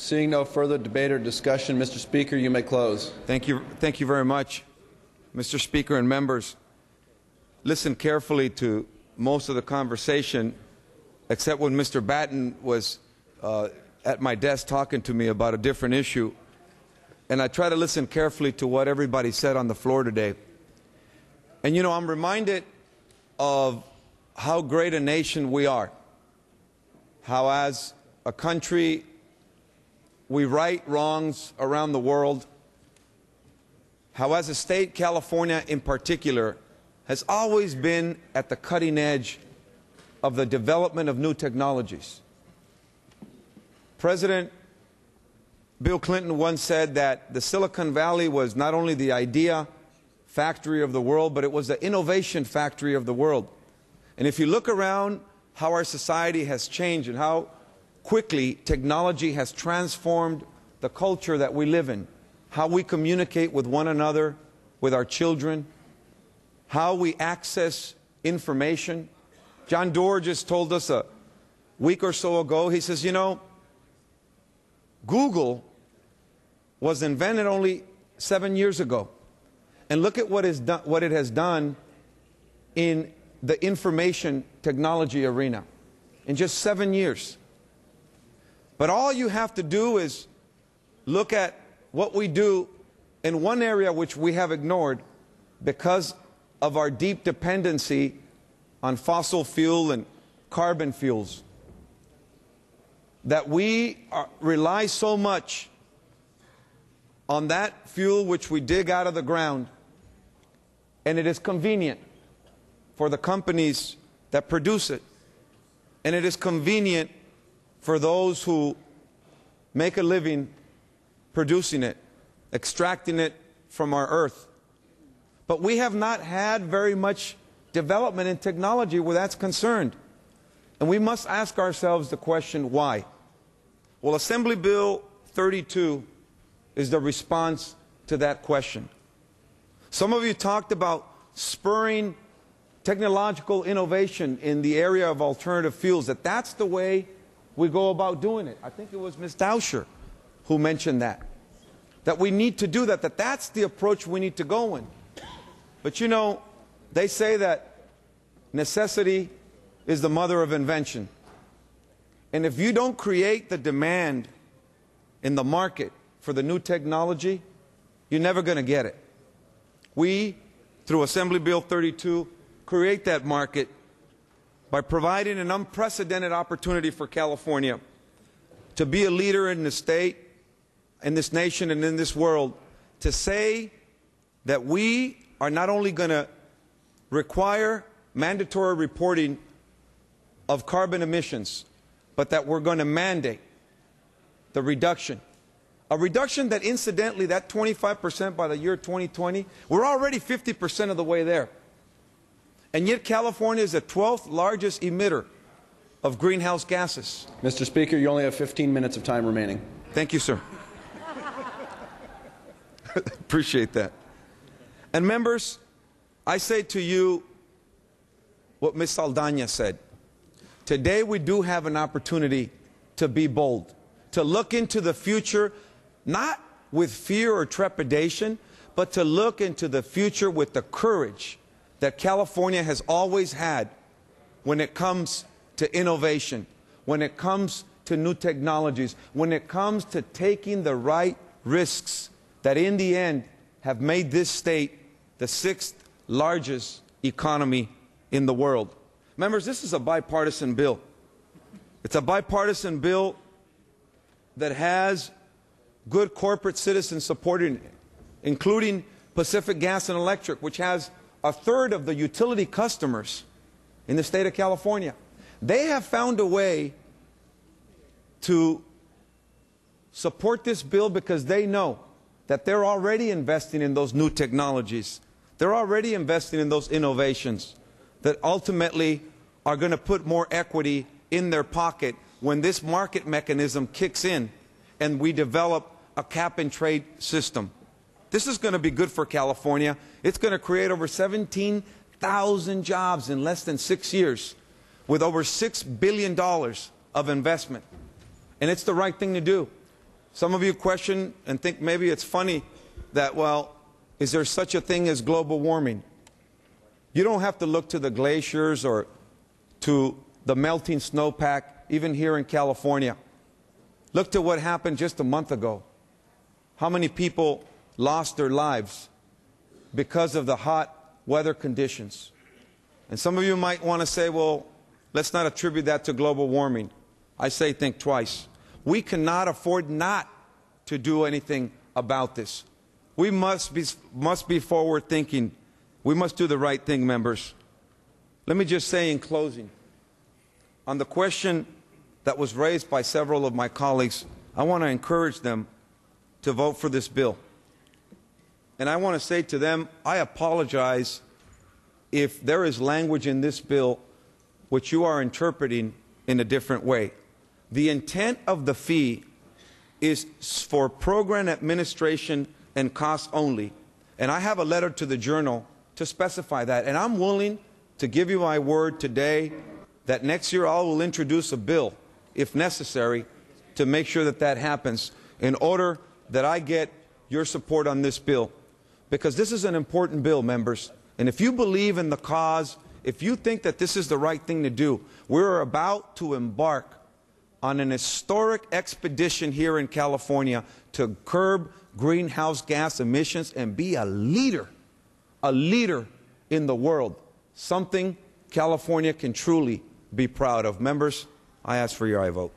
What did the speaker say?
Seeing no further debate or discussion, Mr. Speaker, you may close. Thank you very much, Mr. Speaker and members. Listen carefully to most of the conversation, except when Mr. Batten was at my desk talking to me about a different issue. And I try to listen carefully to what everybody said on the floor today. And you know, I'm reminded of how great a nation we are. How as a country we right wrongs around the world. How as a state, California in particular, has always been at the cutting edge of the development of new technologies. President Bill Clinton once said that the Silicon Valley was not only the idea factory of the world, but it was the innovation factory of the world. And if you look around how our society has changed and how quickly technology has transformed the culture that we live in, how we communicate with one another, with our children, how we access information. John Doerr just told us a week or so ago, he says, you know, Google was invented only 7 years ago. And look at what it has done in the information technology arena in just 7 years. But all you have to do is look at what we do in one area which we have ignored because of our deep dependency on fossil fuel and carbon fuels. That we rely so much on that fuel which we dig out of the ground, and it is convenient for the companies that produce it, and it is convenient for those who make a living producing it, extracting it from our earth. But we have not had very much development in technology where that's concerned. And we must ask ourselves the question, why? Well, Assembly Bill 32 is the response to that question. Some of you talked about spurring technological innovation in the area of alternative fuels, that's the way we go about doing it. I think it was Ms. Dauscher who mentioned that we need to do that, that's the approach we need to go in. But you know, they say that necessity is the mother of invention. And if you don't create the demand in the market for the new technology, you're never going to get it. We, through Assembly Bill 32, create that market by providing an unprecedented opportunity for California to be a leader in the state, in this nation, and in this world, to say that we are not only going to require mandatory reporting of carbon emissions, but that we're going to mandate the reduction. A reduction that, incidentally, that 25% by the year 2020, we're already 50% of the way there. And yet California is the 12th largest emitter of greenhouse gases. Mr. Speaker, you only have 15 minutes of time remaining. Thank you, sir. Appreciate that. And members, I say to you what Ms. Saldana said. Today we do have an opportunity to be bold, to look into the future, not with fear or trepidation, but to look into the future with the courage that California has always had when it comes to innovation, when it comes to new technologies, when it comes to taking the right risks that in the end have made this state the 6th largest economy in the world. Members, this is a bipartisan bill. It's a bipartisan bill that has good corporate citizen support in it, including Pacific Gas and Electric, which has 1/3 of the utility customers in the state of California. They have found a way to support this bill because they know that they're already investing in those new technologies. They're already investing in those innovations that ultimately are going to put more equity in their pocket when this market mechanism kicks in and we develop a cap-and-trade system. This is going to be good for California. It's going to create over 17,000 jobs in less than 6 years with over $6 billion of investment. And it's the right thing to do. Some of you question and think maybe it's funny that, well, is there such a thing as global warming? You don't have to look to the glaciers or to the melting snowpack, even here in California. Look to what happened just a month ago. How many people lost their lives because of the hot weather conditions? And some of you might want to say, well, let's not attribute that to global warming. I say think twice. We cannot afford not to do anything about this. We must be forward thinking. We must do the right thing, members. Let me just say in closing, on the question that was raised by several of my colleagues, I want to encourage them to vote for this bill. And I want to say to them, I apologize if there is language in this bill which you are interpreting in a different way. The intent of the fee is for program administration and costs only. And I have a letter to the Journal to specify that. And I'm willing to give you my word today that next year I will introduce a bill, if necessary, to make sure that that happens in order that I get your support on this bill. Because this is an important bill, members. And if you believe in the cause, if you think that this is the right thing to do, we're about to embark on an historic expedition here in California to curb greenhouse gas emissions and be a leader in the world, something California can truly be proud of. Members, I ask for your aye vote.